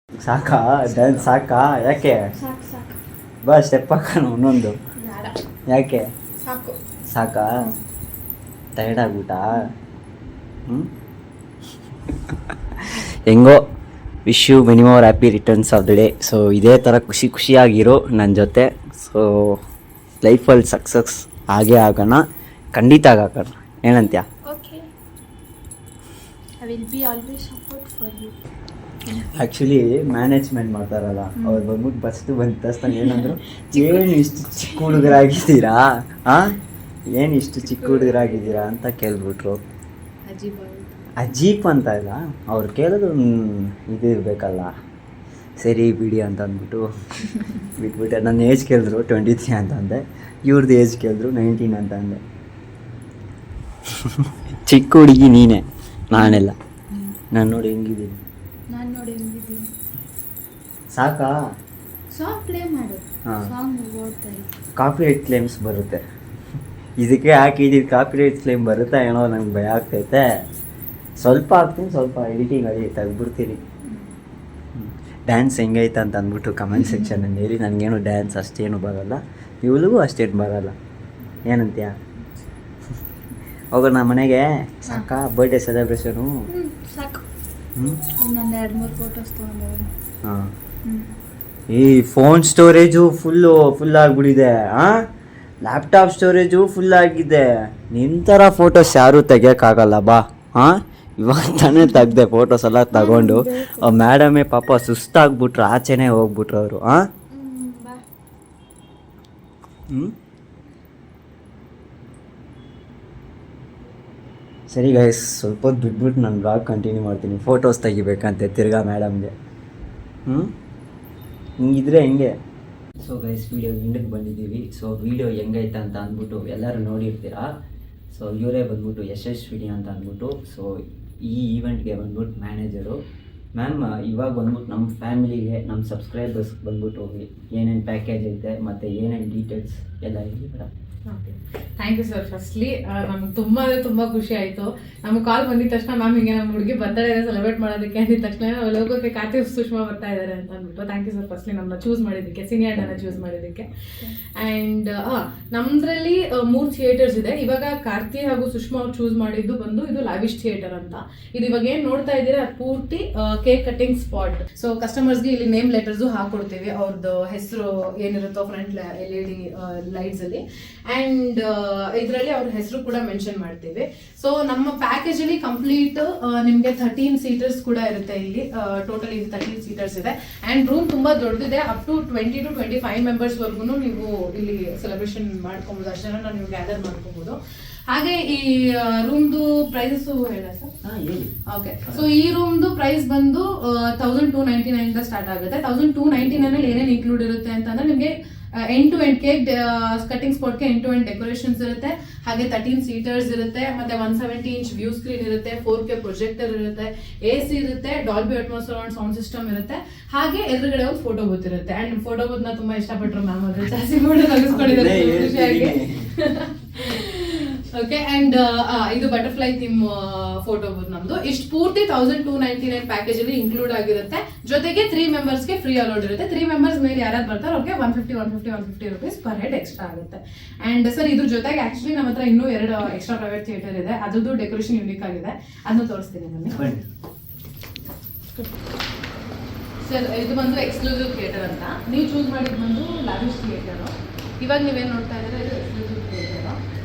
ಸಾಕಾ? ಡ್ಯಾನ್ಸ್ ಸಾಕಾ? ಯಾಕೆ ಬಾ ಸ್ಟೆಪ್ ಹಾಕೋಣ ಇನ್ನೊಂದು. ಯಾಕೆ ಸಾಕಾ? ಟೈರ್ಡ್ ಆಗ್ಬಿಟ್ಟಾ? ಹೆಂಗೋ, wish you many more happy returns of the day. So ಇದೇ ಥರ ಖುಷಿಯಾಗಿರೋ ನನ್ನ ಜೊತೆ. ಸೊ ಲೈಫಲ್ಲಿ ಸಕ್ಸಸ್ ಆಗೇ ಆಗೋಣ, ಖಂಡಿತ ಆಗೋಣ. ಏನಂತ್ಯ? Okay, I will be always support for you. Actually management ಮಾಡ್ತಾರಲ್ಲ, ಅವ್ರು ಬಂದ್ಬಿಟ್ಟು ಫಸ್ಟ್ ಬಂದ ತಕ್ಷಣ ಏನಂದ್ರು, ಏನು ಇಷ್ಟು ಚಿಕ್ಕ ಹುಡುಗರಾಗಿದ್ದೀರಾ, ಏನು ಇಷ್ಟು ಚಿಕ್ಕ ಹುಡುಗರಾಗಿದ್ದೀರಾ ಅಂತ ಕೇಳ್ಬಿಟ್ರು. ಅಜೀಬ್ ಅಜೀಪ್ ಅಂತ ಇಲ್ಲ, ಅವ್ರು ಕೇಳೋದು ಇದು ಇರಬೇಕಲ್ಲ. ಸರಿ ಬಿಡಿ ಅಂತ ಅಂದ್ಬಿಟ್ಟು ಬಿಟ್ಬಿಟ್ಟೆ. ನನ್ನ ಏಜ್ ಕೇಳಿದ್ರು 23 ಅಂತ ಅಂದೆ, ಇವ್ರದ್ದು ಏಜ್ ಕೇಳಿದ್ರು 19 ಅಂತ ಅಂದೆ. ಚಿಕ್ಕ ಹುಡುಗಿ ನೀನೇ, ನಾನೆಲ್ಲ. ನಾನು ನೋಡಿ ಹೆಂಗಿದ್ದೀನಿ, ನಾನು ನೋಡಿ ಹೆಂಗಿದ್ದೀನಿ. ಸಾಕಾ? ಸಾಂಗ್ ಪ್ಲೇ ಮಾಡು. ಹಾ. ಸಾಂಗ್ ಓಡ್ತಾ ಇದೆ. ಕಾಪಿರೈಟ್ ಕ್ಲೇಮ್ಸ್ ಬರುತ್ತೆ. ಇದಕ್ಕೆ ಹಾಕಿದ್ದೀವಿ, ಕಾಪಿರೈಟ್ ಕ್ಲೇಮ್ ಬರುತ್ತಾ ಏನೋ ನಂಗೆ ಭಯ ಆಗ್ತೈತೆ. ಸ್ವಲ್ಪ ಹಾಕ್ತೀನಿ, ಸ್ವಲ್ಪ ಎಡಿಟಿಂಗಲ್ಲಿ ತೆಗ್ಬಿಡ್ತೀನಿ. ಡ್ಯಾನ್ಸ್ ಹೆಂಗೈತೆ ಅಂತ ಅಂದ್ಬಿಟ್ಟು ಕಮೆಂಟ್ ಸೆಕ್ಷನಲ್ಲಿ ಹೇಳಿ. ನನಗೇನು ಡ್ಯಾನ್ಸ್ ಅಷ್ಟೇನು ಬರೋಲ್ಲ, ಇವಳಿಗೂ ಅಷ್ಟೇನು ಬರೋಲ್ಲ. ಏನಂತೀಯ? ಹೋಗೋಣ ಮನೆಗೆ? ಸಾಕಾ ಬರ್ಡೇ ಸೆಲೆಬ್ರೇಷನು? ಸಾಕು. ಹ್ಞೂ. ಇನ್ನೊಂದು 2-3 ಫೋಟೋಸ್ ತೊಗೊಂಡು. ಹಾಂ. ಈ ಫೋನ್ ಸ್ಟೋರೇಜು ಫುಲ್ ಆಗಿಬಿಟ್ಟಿದೆ. ಹಾಂ, ಲ್ಯಾಪ್ಟಾಪ್ ಸ್ಟೋರೇಜು ಫುಲ್ ಆಗಿದೆ. ನಿನ್ನ ಥರ ಫೋಟೋಸ್ ಯಾರೂ ತೆಗಿಯೋಕ್ಕಾಗಲ್ಲ ಬಾ. ಹಾಂ, ಇವಾಗ ತಾನೇ ತೆಗ್ದೆ ಫೋಟೋಸ್ ಎಲ್ಲ ತಗೊಂಡು. ಮೇಡಮೇ ಪಾಪ ಸುಸ್ತಾಗ್ಬಿಟ್ರು, ಆಚೆನೇ ಹೋಗ್ಬಿಟ್ರು ಅವರು. ಹಾಂ. ಬಾ. ಹ್ಞೂ. ಸರಿ ಗೈಸ್, ಸ್ವಲ್ಪ ಹೊತ್ತು ಬಿಟ್ಬಿಟ್ಟು ನಾನು ಬ್ಲಾಗ್ ಕಂಟಿನ್ಯೂ ಮಾಡ್ತೀನಿ. ಫೋಟೋಸ್ ತೆಗಿಬೇಕಂತೆ ತಿರ್ಗಾ ಮೇಡಮ್ಗೆ. ಹಿಂಗಿದ್ರೆ ಹೆಂಗೆ? ಸೊ ಗೈಸ್, ವೀಡಿಯೋ ಎಂಡಿಗೆ ಬಂದಿದ್ದೀವಿ. ಸೊ ವೀಡಿಯೋ ಹೆಂಗೈತೆ ಅಂತ ಅಂದ್ಬಿಟ್ಟು ಎಲ್ಲರೂ ನೋಡಿರ್ತೀರಾ. ಸೊ ಇವರೇ ಬಂದ್ಬಿಟ್ಟು ಯಶಸ್ವಿನಿ ಅಂತ ಅಂದ್ಬಿಟ್ಟು. ಸೊ ಈ ಈವೆಂಟ್ಗೆ ಬಂದ್ಬಿಟ್ಟು ಮ್ಯಾನೇಜರು. ಮ್ಯಾಮ್, ಇವಾಗ ಬಂದ್ಬಿಟ್ಟು ನಮ್ಮ ಫ್ಯಾಮಿಲಿಗೆ, ನಮ್ಮ ಸಬ್ಸ್ಕ್ರೈಬರ್ಸ್ ಬಂದ್ಬಿಟ್ಟು ಏನೇನು ಪ್ಯಾಕೇಜ್ ಐತೆ ಮತ್ತು ಏನೇನು ಡೀಟೇಲ್ಸ್ ಎಲ್ಲ ಹೇಳಿದ್ದೀರಾ? Okay, thank you sir. Firstly ನಮ್ಗೆ ತುಂಬ ಖುಷಿ ಆಯಿತು. ನಮ್ಗೆ ಕಾಲ್ ಬಂದಿದ ತಕ್ಷಣ ಮ್ಯಾಮ್ ಹಿಂಗೆ ನಮ್ಮ ಹುಡುಗಿ ಬರ್ತ್ಡೇ ಸೆಲೆಬ್ರೇಟ್ ಮಾಡೋದಕ್ಕೆ ಅಂದಿದ ತಕ್ಷಣ ಲೋಗೋಕ್ಕೆ ಕಾರ್ತಿಕ್ ಸುಷ್ಮಾ ಬರ್ತಾ ಇದ್ದಾರೆ ಅಂತ ಅಂದ್ಬಿಟ್ಟು ಥ್ಯಾಂಕ್ ಯು ಸರ್ ಫಸ್ಟ್ಲಿ ನಮ್ಮನ್ನ ಚೂಸ್ ಮಾಡಿದ್ದಕ್ಕೆ, ಸೀನಿಯರ್ ಡನ್ನ ಚೂಸ್ ಮಾಡಿದ್ದಕ್ಕೆ. ಆ್ಯಂಡ್ ನಮ್ಮದ್ರಲ್ಲಿ 3 ಥಿಯೇಟರ್ಸ್ ಇದೆ. ಇವಾಗ ಕಾರ್ತಿ ಹಾಗೂ ಸುಷ್ಮಾ ಅವ್ರು ಚೂಸ್ ಮಾಡಿದ್ದು ಬಂದು ಇದು ಲಾವಿಶ್ ಥಿಯೇಟರ್ ಅಂತ. ಇದು ಇವಾಗ ಏನು ನೋಡ್ತಾ ಇದ್ದೀರಾ ಅದು ಪೂರ್ತಿ ಕೇಕ್ ಕಟಿಂಗ್ ಸ್ಪಾಟ್. ಸೊ ಕಸ್ಟಮರ್ಸ್ಗೆ ಇಲ್ಲಿ ನೇಮ್ ಲೆಟರ್ಸು ಹಾಕೊಡ್ತೀವಿ, ಅವ್ರದ್ದು ಹೆಸರು ಏನಿರುತ್ತೋ ಫ್ರಂಟ್ LED ಲೈಟ್ಸ್ ಅಲ್ಲಿ. ಆ್ಯಂಡ್ ಇದರಲ್ಲಿ ಅವ್ರ ಹೆಸರು ಕೂಡ ಮೆನ್ಷನ್ ಮಾಡ್ತೀವಿ. ಸೊ ನಮ್ಮ ಪ್ಯಾಕೇಜ್ ಅಲ್ಲಿ ಕಂಪ್ಲೀಟ್ ನಿಮಗೆ 13 ಸೀಟರ್ಸ್ ಕೂಡ ಇರುತ್ತೆ. ಇಲ್ಲಿ ಟೋಟಲ್ ಇದು 13 ಸೀಟರ್ಸ್ ಇದೆ. ಆ್ಯಂಡ್ ರೂಮ್ ತುಂಬಾ ದೊಡ್ಡದಿದೆ. ಅಪ್ ಟು 20 to 25 ಮೆಂಬರ್ಸ್ ವರ್ಗು ನೀವು ಇಲ್ಲಿ ಸೆಲೆಬ್ರೇಷನ್ ಮಾಡ್ಕೊಬೋದು, ಅಷ್ಟನ್ನ ನೀವು ಗ್ಯಾದರ್ ಮಾಡ್ಕೋಬಹುದು. ಹಾಗೆ ಈ ರೂಮ್ದು ಪ್ರೈಸಸ್ ಹೇಳ ಸರ್? ಓಕೆ, ಸೊ ಈ ರೂಮ್ದು ಪ್ರೈಸ್ ಬಂದು 1299 ಸ್ಟಾರ್ಟ್ ಆಗುತ್ತೆ. 1299 ಅಲ್ಲಿ ಏನೇನು ಇನ್ಕ್ಲೂಡ್ ಇರುತ್ತೆ ಅಂತಂದ್ರೆ ನಿಮಗೆ end to end cake cutting ಸ್ಪಾಟ್ಗೆ ಎಂಡ್ ಟು ಎಂಡ್ ಡೆಕೋರೇಷನ್ಸ್ ಇರುತ್ತೆ. ಹಾಗೆ 13 ಸೀಟರ್ಸ್ ಇರುತ್ತೆ, ಮತ್ತೆ 170 ಇಂಚ್ ವ್ಯೂ ಸ್ಕ್ರೀನ್ ಇರುತ್ತೆ, 4K ಪ್ರೊಜೆಕ್ಟರ್ ಇರುತ್ತೆ, AC ಇರುತ್ತೆ, Dolby Atmos surround sound system ಇರುತ್ತೆ. ಹಾಗೆ ಎದುರುಗಡೆ ಒಂದು ಫೋಟೋ ಬೂತ್ ಇರುತ್ತೆ. ಅಂಡ್ ಫೋಟೋ ಬೂತ್ ನ ತುಂಬಾ ಇಷ್ಟಪಟ್ಟರು ಮ್ಯಾಮ್, ಅದ್ರ ಜಾಸ್ತಿ ಫೋಟೋ ತೆಗೆಸ್ಕೊಂಡಿದ್ದಾರೆ ಖುಷಿಯಾಗಿ. ಓಕೆ, ಅಂಡ್ ಇದು ಬಟರ್ಫ್ಲೈ ಥೀಮ್ ಫೋಟೋ ಬೂತ್ ನಮ್ದು. ಇಷ್ಟು ಪೂರ್ತಿ 1299 ಪ್ಯಾಕೇಜ್ ಅಲ್ಲಿ ಇನ್ಕ್ಲೂಡ್ ಆಗಿರುತ್ತೆ. ಜೊತೆಗೆ 3 ಮೆಂಬರ್ಸ್ಗೆ ಫ್ರೀ ಅಲೌಡ್ ಇರುತ್ತೆ. 3 ಮೆಂಬರ್ಸ್ ಮೇಲೆ ಯಾರು ಬರ್ತಾರೆ ಅವ್ರಿಗೆ 150 rupees ಪರ್ ಹೆಡ್ ಎಕ್ಸ್ಟ್ರಾ ಆಗುತ್ತೆ. ಅಂಡ್ ಸರ್ ಇದ್ರ ಜೊತೆಗೆ ಆಕ್ಚುಲಿ ನಮ್ಮ ಹತ್ರ ಇನ್ನೂ 2 ಎಕ್ಸ್ಟ್ರಾ ಪ್ರೈವೇಟ್ ಥಿಯೇಟರ್ ಇದೆ. ಅದ್ರದ್ದು ಡೆಕೋರೇಷನ್ ಯೂನಿಕ್ ಆಗಿದೆ, ಅದನ್ನ ತೋರಿಸ್ತೀನಿ ನಾನು. ಸರ್ ಇದು ಬಂದು ಎಕ್ಸ್ಕ್ಲೂಸಿವ್ ಥಿಯೇಟರ್ ಅಂತ. ನೀವು ಚೂಸ್ ಮಾಡಿದ್ ಬಂದು ಲಾವಿಶ್ ಥಿಯೇಟರ್. ಇವಾಗ ನೀವೇನ್ ನೋಡ್ತಾ ಇದ್ರೆ ಇದು ಎಕ್ಸ್ಕ್ಲೂಸಿವ್ ಥಿಯೇಟರ್.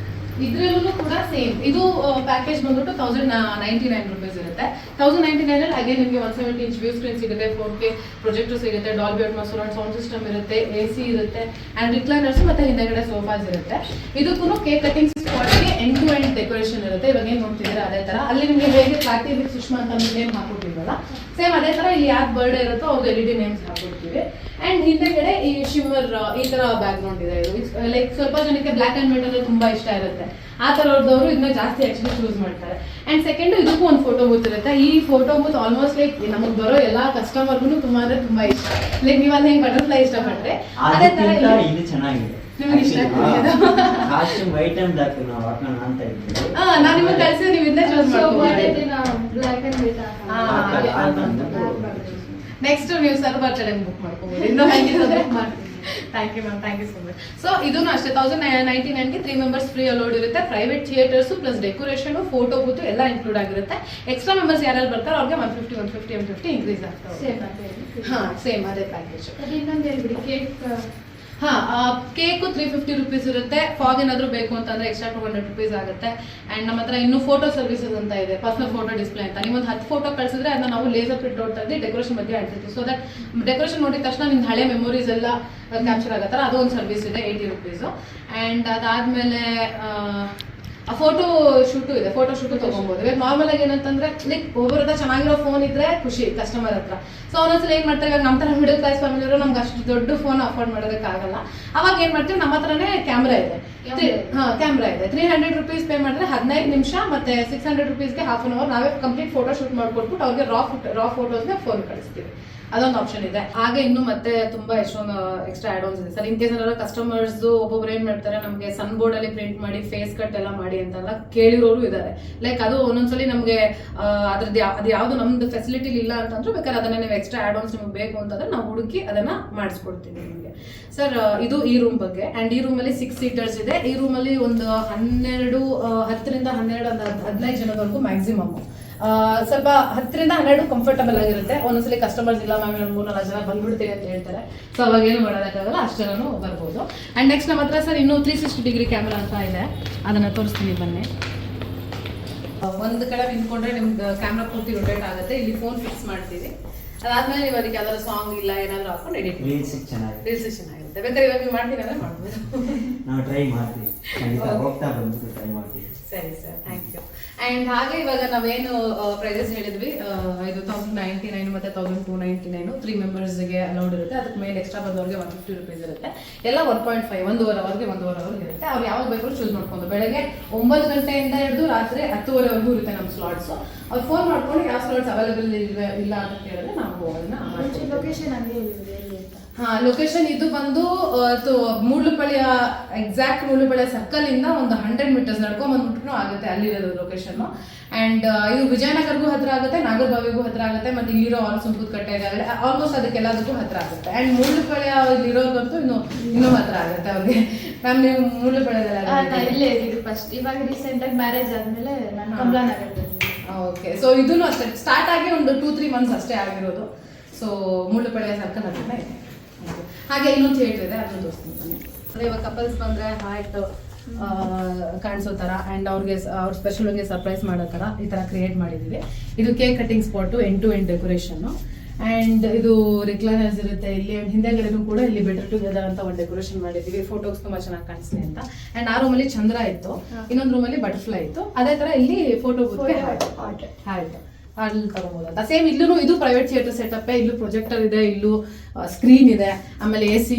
ಇದ್ರಲ್ಲೂ ಕೂಡ ಸೇಮ್ ಇದು ಪ್ಯಾಕೇಜ್ ಬಂದ್ಬಿಟ್ಟು 1099 rupees ಇರುತ್ತೆ. 1099 ಅಲ್ಲಿ ಹಾಗೆ ನಿಮಗೆ 170 ಇಂಚ್ ವ್ಯೂ ಸ್ಕ್ರೀನ್ ಸಿಗುತ್ತೆ, 4K ಪ್ರೊಜೆಕ್ಟರ್ ಸಿಗುತ್ತೆ, Dolby Atmos surround sound system ಇರುತ್ತೆ, AC ಇರುತ್ತೆ, ಅಂಡ್ ರಿಕ್ಲೈನರ್ಸ್ ಮತ್ತೆ ಹಿಂದೆಗಡೆ ಸೋಫಾಸ್ ಇರುತ್ತೆ. ಇದಕ್ಕೂ ಕೇಕ್ ಕಟಿಂಗ್ ಸ್ಪಾಟ್ಗೆ ಎಂಡ್ ಟು ಎಂಡ್ ಡೆಕೋರೇಷನ್ ಇರುತ್ತೆ. ಇವಾಗ ಏನ್ ನೋಡ್ತಿದ್ದೀರಾ ಅದೇ ತರ. ಅಲ್ಲಿ ನಿಮಗೆ ಹೇಗೆ ಕಾರ್ತಿಕ್ ಸುಷ್ಮಾ ಅಂತ ನೇಮ್ ಹಾಕೊಟ್ಟಿದ್ವಲ್ಲ, ಸೇಮ್ ಅದೇ ತರ ಇಲ್ಲಿ ಯಾರು ಬರ್ಡೇ ಇರುತ್ತೋ ಅವ್ರದ್ದು LED ನೇಮ್ಸ್ ಹಾಕೊಡ್ತೀವಿ. ಅಂಡ್ ಹಿಂದೆಗಡೆ ಈ ಶಿಮ್ಮರ್ ಈ ತರ ಬ್ಯಾಕ್ ಗ್ರೌಂಡ್ ಇದೆ. ಇದು ಲೈಕ್ ಸ್ವಲ್ಪ ಜನಕ್ಕೆ ಬ್ಲಾಕ್ ಅಂಡ್ ವೈಟ್ ಅಂದ್ರೆ ತುಂಬಾ ಇಷ್ಟ ಇರುತ್ತೆ. ಆ ತರದವರು ಇದನ್ನ ಜಾಸ್ತಿ ಆಕ್ಚುಲಿ ಚೂಸ್ ಮಾಡ್ತಾರೆ. ಅಂಡ್ ಸೆಕೆಂಡ್ ಇದಕ್ಕೂ ಒಂದು ಫೋಟೋ ಬೂತ್ ಇರುತ್ತೆ. ಈ ಫೋಟೋ ಬೂತ್ ಆಲ್ಮೋಸ್ಟ್ ಲೈಕ್ ನಮಗೆ ಬರೋ ಎಲ್ಲಾ ಕಸ್ಟಮರ್ಗೂ ತುಂಬಾ ಅಂದ್ರೆ ತುಂಬಾ ಇಷ್ಟ. ಲೈಕ್ ನೀವು ಹೆಂಗ್ ಬಟರ್ಫ್ಲೈ ಇಷ್ಟಪಟ್ರೆ ಅದೇ ತರ ಇದು ಚೆನ್ನಾಗಿದೆ. ನಿಮ್ಗೆ ಇಷ್ಟ ಆಗ್ತದೆ. ವೈಟ್ ಅಂಡ್ ಬ್ಲಾಕ್ ನಾವು ಹಾಕೋಣ ಅಂತ ಇದ್ದೀವಿ. ನಾನು ನಿಮಗೆ ಕಳಿಸಿದ್ರೆ ನೀವು ಇದನ್ನೇ ಚೂಸ್ ಮಾಡ್ಕೊಳ್ಳಿ. ಬ್ಲಾಕ್ ಅಂಡ್ ವೈಟ್ ನೆಕ್ಸ್ಟ್ ನೀವು ಸರ್ ಬರ್ತ್ಡೇ ಬುಕ್ ಮಾಡ್ಕೋಬಹುದು. ಇನ್ನೂ ಬುಕ್ ಮಾಡ್ತೀನಿ. Thank you ma'am, thank you so much. So ಇದನ್ನು ಅಷ್ಟೇ 1099ಗೆ 3 ಮೆಂಬರ್ಸ್ ಫ್ರೀ ಅಲೌಡ್ ಇರುತ್ತೆ. Private theatres plus decoration, photo booth ಎಲ್ಲ ಇನ್ಕ್ಲೂಡ್ ಆಗಿರುತ್ತೆ. ಎಕ್ಸ್ಟ್ರಾ ಮೆಂಬರ್ಸ್ ಯಾರು ಬರ್ತಾರೆ ಅವ್ರಿಗೆ 150 ಇನ್ಕ್ರೀಸ್ ಆಗ್ತದೆ. ಹಾ, ಸೇಮ್ ಅದೇ ಪ್ಯಾಕೇಜ್. ಇನ್ನೊಂದು ಹೇಳ್ಬಿಡಿ, ಕೇಕ್ ಕೇಕು 350 rupees ಇರುತ್ತೆ. ಫಾಗ್ ಏನಾದರೂ ಬೇಕು ಅಂತಂದ್ರೆ ಎಕ್ಸ್ಟ್ರಾ 200 rupees ಆಗುತ್ತೆ. ಅಂಡ್ ನಮ್ಮ ಹತ್ರ ಇನ್ನೂ ಫೋಟೋ ಸರ್ವಿಸಸ್ ಅಂತ ಇದೆ, ಪರ್ಸನಲ್ ಫೋಟೋ ಡಿಸ್ಪ್ಲೇ ಅಂತ. ನೀವು ಒಂದು 10 ಫೋಟೋ ಕಳಿಸಿದ್ರೆ ಅದನ್ನ ನಾವು ಲೇಸರ್ ಪ್ರಿಂಟ್ ಔಟ್ ತೆಗೆದು ಡೆಕೋರೇಷನ್ ಬಗ್ಗೆ ಹೇಳ್ತೀವಿ. ಸೊ ದಟ್ ಡೆಕೋರೇಷನ್ ನೋಡಿದ ತಕ್ಷಣ ನಿಮ್ದು ಹಳೆ ಮೆಮೊರೀಸ್ ಎಲ್ಲ ಕ್ಯಾಪ್ಚರ್ ಆಗತ್ತರ ಅದು ಒಂದು ಸರ್ವಿಸ್ ಇದೆ, 80 rupees. ಅಂಡ್ ಅದಾದ್ಮೇಲೆ ಫೋಟೋ ಶೂಟು ಇದೆ, ಫೋಟೋ ಶೂಟು ತೊಗೊಬೋದು. ಇವಾಗ ನಾರ್ಮಲ್ ಆಗಿ ಏನಂತಂದ್ರೆ ಲೈಕ್ ಒಬ್ಬರ ಹತ್ರ ಚೆನ್ನಾಗಿರೋ ಫೋನ್ ಇದ್ರೆ ಖುಷಿ ಕಸ್ಟಮರ್ ಹತ್ರ. ಸೊ ಒಂದೊಂದ್ಸಲ ಏನ್ ಮಾಡ್ತಾರೆ, ಇವಾಗ ನಮ್ಮ ತರ ಮಿಡಲ್ ಕ್ಲಾಸ್ ಫ್ಯಾಮಿಲಿ ಅವರು ನಮ್ಗೆ ಅಷ್ಟು ದೊಡ್ಡ ಫೋನ್ ಅಫೋರ್ಡ್ ಮಾಡೋದಕ್ಕಾಗಲ್ಲ. ಅವಾಗ ಏನ್ ಮಾಡ್ತೀವಿ, ನಮ್ಮ ಹತ್ರನೇ ಕ್ಯಾಮ್ರಾ ಇದೆ. ಕ್ಯಾಮ್ರಾ ಇದೆ, 300 rupees ಪೇ ಮಾಡಿದ್ರೆ 15 ನಿಮಿಷ, ಮತ್ತೆ 600 rupeesಗೆ ಹಾಫ್ ಅನ್ ಅವರ್ ನಾವೇ ಕಂಪ್ಲೀಟ್ ಫೋಟೋ ಶೂಟ್ ಮಾಡ್ಕೊಟ್ಬಿಟ್ಟು ಅವ್ರಿಗೆ ರಾ ಫೋಟೋಸ್ಗೆ ಫೋನ್ ಕಳಿಸ್ತೀವಿ. ಅದೊಂದು ಆಪ್ಷನ್ ಇದೆ. ಹಾಗೆ ಇನ್ನು ಮತ್ತೆ ತುಂಬಾ ಎಷ್ಟೊಂದು ಎಕ್ಸ್ಟ್ರಾ ಆಡ್ ಆನ್ಸ್ ಇದೆ ಸರ್. ಇನ್ ಕೇಸ್ ಏನಾದ್ರು ಕಸ್ಟಮರ್ಸ್ ಒಬ್ಬೊಬ್ರು ಏನ್ ಮಾಡ್ತಾರೆ, ನಮಗೆ ಸನ್ ಬೋರ್ಡ್ ಅಲ್ಲಿ ಪ್ರಿಂಟ್ ಮಾಡಿ ಫೇಸ್ ಕಟ್ ಎಲ್ಲ ಮಾಡಿ ಅಂತೆಲ್ಲ ಕೇಳಿರೋರು ಇದ್ದಾರೆ. ಲೈಕ್ ಅದು ಒಂದೊಂದ್ಸಲಿ ನಮಗೆ ಅದ್ರದ್ದು ಅದು ಯಾವ್ದು ನಮ್ದು ಫೆಸಿಲಿಟಿ ಇಲ್ಲ ಅಂತಂದ್ರೆ ಬೇಕಾದ್ರೆ ಅದನ್ನ ನೀವು ಎಕ್ಸ್ಟ್ರಾ ಆಡ್ ಆನ್ಸ್ ನಿಮ್ಗೆ ಬೇಕು ಅಂತಂದ್ರೆ ನಾವು ಹುಡುಕಿ ಅದನ್ನ ಮಾಡಿಸ್ಕೊಡ್ತೀವಿ ನಿಮಗೆ ಸರ್. ಇದು ಈ ರೂಮ್ ಬಗ್ಗೆ. ಅಂಡ್ ಈ ರೂಮಲ್ಲಿ 6 seaters ಇದೆ. ಈ ರೂಮಲ್ಲಿ ಒಂದು 10 ರಿಂದ 15 ಜನದವರೆಗೂ ಮ್ಯಾಕ್ಸಿಮಮ್. ಸ್ವಲ್ಪ 10 ರಿಂದ 12 ಕಂಫರ್ಟಬಲ್ ಆಗಿರುತ್ತೆ. ಒಂದೊಂದ್ಸಲಿ ಕಸ್ಟಮರ್ಸ್ ಇಲ್ಲ ಮ್ಯಾಮ್ 3-4 ಜನ ಬಂದ್ಬಿಡ್ತೀವಿ ಅಂತ ಹೇಳ್ತಾರೆ. ಸೊ ಅವಾಗ ಏನು ಮಾಡೋದಕ್ಕಾಗಲ್ಲ, ಅಷ್ಟು ಜನನು ಬರ್ಬೋದು. ಅಂಡ್ ನೆಕ್ಸ್ಟ್ ನಮ್ಮ ಹತ್ರ ಸರ್ ಇನ್ನೂ 360 ಡಿಗ್ರಿ ಕ್ಯಾಮ್ರಾ ಅಂತ ಇದೆ, ಅದನ್ನ ತೋರಿಸ್ತೀನಿ ಬನ್ನಿ. ಒಂದು ಕಡೆ ನಿಂತ್ಕೊಂಡ್ರೆ ನಿಮ್ಗೆ ಕ್ಯಾಮ್ರಾ ಪೂರ್ತಿ ರೊಟೇಟ್ ಆಗುತ್ತೆ. ಇಲ್ಲಿ ಫೋನ್ ಫಿಕ್ಸ್ ಮಾಡ್ತೀವಿ. ಅದಾದ್ಮೇಲೆ ನೀವು ಅದಕ್ಕೆ ಯಾವ್ದಾದ್ರು ಸಾಂಗ್ ಇಲ್ಲ ಏನಾದ್ರು ಹಾಕೊಂಡು ಎಡಿಟ್ ರೀಲ್ಸ್ ಚೆನ್ನಾಗಿರುತ್ತೆ. ಬೇಕಾದ್ರೆ ಇವಾಗ ನೀವು ಮಾಡ್ತೀನಿ ಅಂದ್ರೆ ಮಾಡ್ಬೋದು. ನಾವು ಟ್ರೈ ಮಾಡ್ತೀವಿ, ಹೋಗ್ತಾ ಬಂದ್ಬಿಟ್ಟು ಟ್ರೈ ಮಾಡ್ತೀವಿ. ಸರಿ ಸರ್, ಥ್ಯಾಂಕ್ ಯು. ಅಂಡ್ ಹಾಗೆ ಇವಾಗ ನಾವೇನು ಪ್ರೈಸಸ್ ಹೇಳಿದ್ವಿ, ಇದು 1099 ಮತ್ತೆ 1299 3 ಮೆಂಬರ್ಸ್ಗೆ ಅಲೌಡ್ ಇರುತ್ತೆ. ಅದಕ್ಕೆ ಮೇಲೆ ಎಕ್ಸ್ಟ್ರಾ ಬಂದವ್ರಿಗೆ 150 rupees ಇರುತ್ತೆ. ಎಲ್ಲ 1.5 1.5 ಅವರ್ಗೆ ಇರುತ್ತೆ. ಅವ್ರು ಯಾವಾಗ ಬೇಕಾದ್ರೂ ಚೂಸ್ ಮಾಡ್ಕೊಂಡು ಬೆಳಗ್ಗೆ 9 ಗಂಟೆಯಿಂದ ಹಿಡಿದು ರಾತ್ರಿ 10:30ವರೆಗೂ ಇರುತ್ತೆ ನಮ್ಮ ಸ್ಲಾಟ್ಸ್. ಅವ್ರು ಫೋನ್ ಮಾಡ್ಕೊಂಡು ಯಾವ ಸ್ಲಾಟ್ಸ್ ಅವೈಲೇಬಲ್ ಇಲ್ಲ ಅಂತ ಹೇಳಿದ್ರೆ ನಾವು ಅದನ್ನ ಲೊಕೇಶನ್ ಹಂಗೆ ಹೇಳಿದ್ವಿ ಎಲ್ಲಿ ಅಂತ. ಲೊಕೇಶನ್ ಇದು ಬಂದು ಮೂಡ್ಲುಪಾಳ್ಯ ಎಕ್ಸಾಕ್ಟ್ ಮೂಡ್ಲುಪಾಳ್ಯ ಸರ್ಕಲ್ ಇಂದ ಒಂದು 100 meters ನಡ್ಕೊಂಡ್ ಬಂದ್ಬಿಟ್ಟು ಆಗುತ್ತೆ ಅಲ್ಲಿರೋದು ಲೊಕೇಶನ್. ಅಂಡ್ ಇದು ವಿಜಯನಗರ್ಗೂ ಹತ್ರ ಆಗುತ್ತೆ, ನಾಗರಬಾವಿಗೂ ಹತ್ರ ಆಗುತ್ತೆ, ಮತ್ತೆ ಇಲ್ಲಿರೋ ಸುಂಕದಕಟ್ಟೆ ಆಲ್ಮೋಸ್ಟ್ ಅದಕ್ಕೆಲ್ಲದಕ್ಕೂ ಹತ್ರ ಆಗುತ್ತೆ. ಅಂಡ್ ಮೂಡ್ಲುಪಾಳ್ಯ ಇಲ್ಲಿರೋದಂತೂ ಇನ್ನೂ ಹತ್ರ ಆಗುತ್ತೆ ಅವ್ರಿಗೆ. ಮ್ಯಾಮ್ ನೀವು ಮೂಡ್ಲುಪಾಳ್ಯದಲ್ಲಿ ಇಲ್ಲೇ ಇದ್ದೀವಿ ಫಸ್ಟ್. ಇವಾಗ ರೀಸೆಂಟ್ ಆಗಿ ಮ್ಯಾರೇಜ್ ಆದ್ಮೇಲೆ ನಾನು ಕಮಲಾನಗರದಲ್ಲಿ. ಓಕೆ, ಸೊ ಇದನ್ನು ಅಷ್ಟೇ ಸ್ಟಾರ್ಟ್ ಆಗಿ ಒಂದು 2-3 months ಅಷ್ಟೇ ಆಗಿರೋದು. ಸೊ ಮೂಡ್ಲುಪಾಳ್ಯ ಸರ್ಕಲ್ ಹತ್ರನೇ ಇದೆ. ಹಾಗೆ ಇನ್ನೊಂದು ಥಿಯೇಟರ್ ಇದೆ, ಅದನ್ನು ತೋರಿಸ್ತೀನಿ ಬನ್ನಿ. ಅದೇ ಇವಾಗ ಕಪಲ್ಸ್ ಬಂದ್ರೆ ಹಾರ್ಟ್ ಕಾಣಿಸೋ ಥರ ಆ್ಯಂಡ್ ಅವ್ರಿಗೆ ಅವ್ರ ಸ್ಪೆಷಲ್ಗೆ ಸರ್ಪ್ರೈಸ್ ಮಾಡೋ ಥರ ಈ ಥರ ಕ್ರಿಯೇಟ್ ಮಾಡಿದ್ದೀವಿ. ಇದು cake cutting spot, end to end ಡೆಕೋರೇಷನ್ನು. ಆ್ಯಂಡ್ ಇದು ರಿಕ್ಲೈನರ್ಸ್ ಇರುತ್ತೆ ಇಲ್ಲಿ. ಆ್ಯಂಡ್ ಹಿಂದೆಗಡೆನೂ ಕೂಡ ಇಲ್ಲಿ ಬೆಟರ್ ಟುಗೆದರ್ ಅಂತ ಒಂದು ಡೆಕೋರೇಷನ್ ಮಾಡಿದ್ದೀವಿ, ಫೋಟೋಸ್ ತುಂಬ ಚೆನ್ನಾಗಿ ಕಾಣಿಸ್ಲಿ ಅಂತ. ಆ್ಯಂಡ್ ಆ ರೂಮಲ್ಲಿ ಚಂದ್ರ ಇತ್ತು, ಇನ್ನೊಂದು ರೂಮಲ್ಲಿ ಬಟರ್ಫ್ಲೈ ಇತ್ತು. ಅದೇ ಥರ ಇಲ್ಲಿ ಫೋಟೋ ಹಾರ್ಟ್ ಅಲ್ಲಿ ತಗೋಬಹುದು ಅಂತ. ಸೇಮ್ ಇಲ್ಲೂ ಇದು ಪ್ರೈವೇಟ್ ಥಿಯೇಟರ್ ಸೆಟಪ್. ಇಲ್ಲೂ ಪ್ರೊಜೆಕ್ಟರ್ ಇದೆ, ಇಲ್ಲೂ ಸ್ಕ್ರೀನ್ ಇದೆ, ಆಮೇಲೆ AC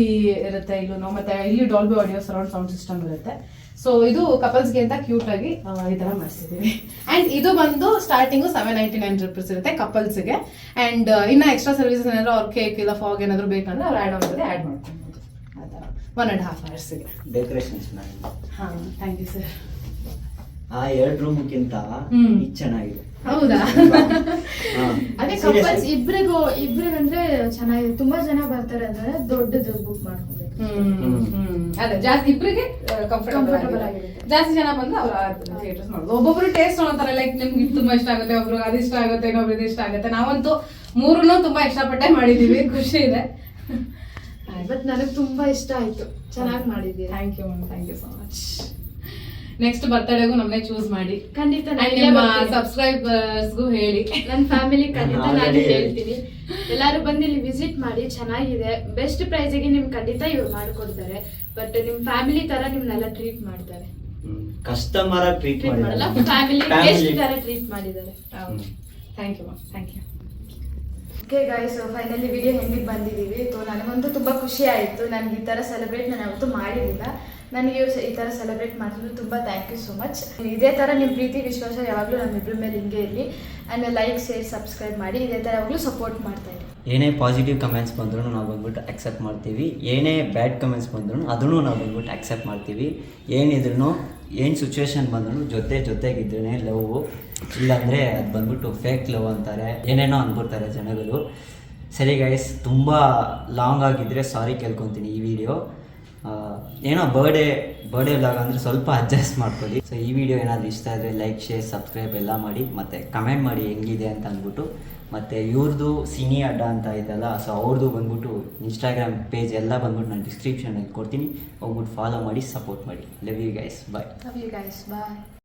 ಇರುತ್ತೆ ಇಲ್ಲೂ, ಮತ್ತೆ ಇಲ್ಲಿ Dolby audio surround sound system ಇರುತ್ತೆ. ಸೊ ಇದು ಕಪಲ್ಸ್ಗೆ ಅಂತ ಕ್ಯೂಟ್ ಆಗಿ ಈ ತರ ಮಾಡಿಸಿದೀವಿ. ಅಂಡ್ ಇದು ಬಂದು ಸ್ಟಾರ್ಟಿಂಗು 799 rupees ಇರುತ್ತೆ ಕಪಲ್ಸ್ಗೆ. ಅಂಡ್ ಇನ್ನ ಎಕ್ಸ್ಟ್ರಾ ಸರ್ವಿಸಸ್ ಏನಾದ್ರು ಅವ್ರ ಕೇಕ್ ಇಲ್ಲ ಫಾಗ್ ಏನಾದ್ರು ಬೇಕಂದ್ರೆ ಅವ್ರು ಆಡ್ ಆನ್ ಆಡ್ ಮಾಡ್ಕೊಬಹುದು ಆ ಥರ 1.5 hours. ಡೆಕೋರೇಷನ್ ಚೆನ್ನಾಗಿದೆ. ಹಾ, ಥ್ಯಾಂಕ್ ಯು ಸರ್. ಆ 2 ರೂಮ್ಗಿಂತ ಇದು ಚೆನ್ನಾಗಿದೆ. ಹೌದಾ? ಅದೇ ಕಪಲ್ಸ್ ಇಬ್ರಿಗಂದ್ರೆ ಚೆನ್ನಾಗಿದೆ. ತುಂಬಾ ಜನ ಬರ್ತಾರೆ ಅಂದ್ರೆ ದೊಡ್ಡದು ಬುಕ್ ಮಾಡ್ಕೋಬೇಕು. ಅದೇ ಜಾಸ್ತಿ ಇಬ್ಬರಿಗೆ ಕಂಫರ್ಟಬಲ್ ಆಗಿರುತ್ತೆ. ಜಾಸ್ತಿ ಜನ ಬಂದ್ರೆ ಅವ್ರ ಥಿಯೇಟರ್ಸ್ ಮಾಡ್ಬೋದು. ಒಬ್ಬೊಬ್ರು ಟೇಸ್ಟ್ ನೋಡ್ತಾರೆ, ಲೈಕ್ ನಿಮ್ಗೆ ಇದು ತುಂಬಾ ಇಷ್ಟ ಆಗುತ್ತೆ, ಒಬ್ರು ಅದಿಷ್ಟ ಆಗುತ್ತೆ, ಇನ್ನೊಬ್ರು ಇದು ಇಷ್ಟ ಆಗುತ್ತೆ. ನಾವಂತೂ 3 ತುಂಬಾ ಇಷ್ಟಪಟ್ಟೆ ಮಾಡಿದೀವಿ, ಖುಷಿ ಇದೆ. ಬಟ್ ನನಗೆ ತುಂಬಾ ಇಷ್ಟ ಆಯ್ತು, ಚೆನ್ನಾಗಿ ಮಾಡಿದ್ದೀರಿ. Thank you ma'am, thank you so much. Next ಬರ್ತಡೇಗೂ ನಮ್ಮನ್ನೇ ಚೂಸ್ ಮಾಡಿ. ಖಂಡಿತ ನಿಮ್ಮ ಸಬ್ಸ್ಕ್ರೈಬರ್ಸ್ಗೂ ಹೇಳಿ. ನನ್ನ ಫ್ಯಾಮಿಲಿ ಖಂಡಿತ ನಾನು ಹೇಳ್ತೀನಿ, ಎಲ್ಲರೂ ಬಂದು ಇಲ್ಲಿ ವಿಸಿಟ್ ಮಾಡಿ, ಚೆನ್ನಾಗಿದೆ. ಬೆಸ್ಟ್ ಪ್ರೈಸಿಗೆ ನಿಮ್ಗೆ ಖಂಡಿತ ಇವ್ರು ಮಾಡಿಕೊಡ್ತಾರೆ. ಬಟ್ ನಿಮ್ ಫ್ಯಾಮಿಲಿ ತರ ನಿಮ್ನೆಲ್ಲ ಟ್ರೀಟ್ ಮಾಡ್ತಾರೆ. ಕಸ್ಟಮರ್ ಟ್ರೀಟ್ ಮಾಡಲ್ಲ, ಫ್ಯಾಮಿಲಿ ಗೆಸ್ಟ್ ತರ ಟ್ರೀಟ್ ಮಾಡಿದ್ದಾರೆ. Thank you ma'am, thank you. Okay guys, finally video ಹೆಂಗಿಗೆ ಬಂದಿದ್ದೀವಿ. ನನಗಂತೂ ತುಂಬ ಖುಷಿ ಆಯಿತು. ನನಗೆ ಈ ಥರ ಸೆಲೆಬ್ರೇಟ್ ನಾನು ಯಾವತ್ತೂ ಮಾಡಿರಲಿಲ್ಲ. ನನಗೆ ಈ ಥರ ಸೆಲೆಬ್ರೇಟ್ ಮಾಡಿದ್ರು ತುಂಬ ಥ್ಯಾಂಕ್ ಯು ಸೋ ಮಚ್. ಇದೇ ಥರ ನಿಮ್ಮ ಪ್ರೀತಿ ವಿಶ್ವಾಸ ಯಾವಾಗಲೂ ನಮ್ಮಿಬ್ಬರ ಮೇಲೆ ಹಿಂಗೆ ಇರಲಿ. ಆ್ಯಂಡ್ ಲೈಕ್ ಶೇರ್ ಸಬ್ಸ್ಕ್ರೈಬ್ ಮಾಡಿ, ಇದೇ ಥರ ಯಾವಾಗಲೂ ಸಪೋರ್ಟ್ ಮಾಡ್ತಾ ಇರಿ. ಏನೇ ಪಾಸಿಟಿವ್ ಕಮೆಂಟ್ಸ್ ಬಂದ್ರೂ ನಾವು ಬಂದ್ಬಿಟ್ಟು ಅಕ್ಸೆಪ್ಟ್ ಮಾಡ್ತೀವಿ. ಏನೇ ಬ್ಯಾಡ್ ಕಮೆಂಟ್ಸ್ ಬಂದ್ರೂ ಅದನ್ನು ನಾವು ಬಂದ್ಬಿಟ್ಟು ಅಕ್ಸೆಪ್ಟ್ ಮಾಡ್ತೀವಿ. ಏನಿದ್ರು ಏನು ಸಿಚುವೇಶನ್ ಬಂದ್ರೂ ಜೊತೆಗಿದ್ರೇ ಲವ್, ಇಲ್ಲಾಂದರೆ ಅದು ಬಂದ್ಬಿಟ್ಟು ಫೇಕ್ ಲವ್ ಅಂತಾರೆ, ಏನೇನೋ ಅಂದ್ಬಿಡ್ತಾರೆ ಜನಗಳು. ಸರಿ ಗೈಸ್, ತುಂಬ ಲಾಂಗ್ ಆಗಿದ್ದರೆ ಸಾರಿ ಕೇಳ್ಕೊತೀನಿ ಈ ವಿಡಿಯೋ. ಏನೋ ಬರ್ಡೇ ವ್ಲಾಗ್ ಅಂದರೆ ಸ್ವಲ್ಪ ಅಡ್ಜಸ್ಟ್ ಮಾಡ್ಕೊಳ್ಳಿ. ಸೊ ಈ ವಿಡಿಯೋ ಏನಾದರೂ ಇಷ್ಟ ಆದರೆ ಲೈಕ್ ಶೇರ್ ಸಬ್ಸ್ಕ್ರೈಬ್ ಎಲ್ಲ ಮಾಡಿ, ಮತ್ತು ಕಮೆಂಟ್ ಮಾಡಿ ಹೆಂಗಿದೆ ಅಂತ ಅಂದ್ಬಿಟ್ಟು. ಮತ್ತು ಇವ್ರದ್ದು ಸಿನಿ ಅಡ್ಡ ಅಂತ ಇದೆಯಲ್ಲ, ಸೊ ಅವ್ರದ್ದು ಬಂದ್ಬಿಟ್ಟು ಇನ್ಸ್ಟಾಗ್ರಾಮ್ ಪೇಜ್ ಎಲ್ಲ ಬಂದ್ಬಿಟ್ಟು ನಾನು ಡಿಸ್ಕ್ರಿಪ್ಷನಲ್ಲಿ ಕೊಡ್ತೀನಿ, ಹೋಗ್ಬಿಟ್ಟು ಫಾಲೋ ಮಾಡಿ ಸಪೋರ್ಟ್ ಮಾಡಿ. Love you guys, bye. Love you guys, bye.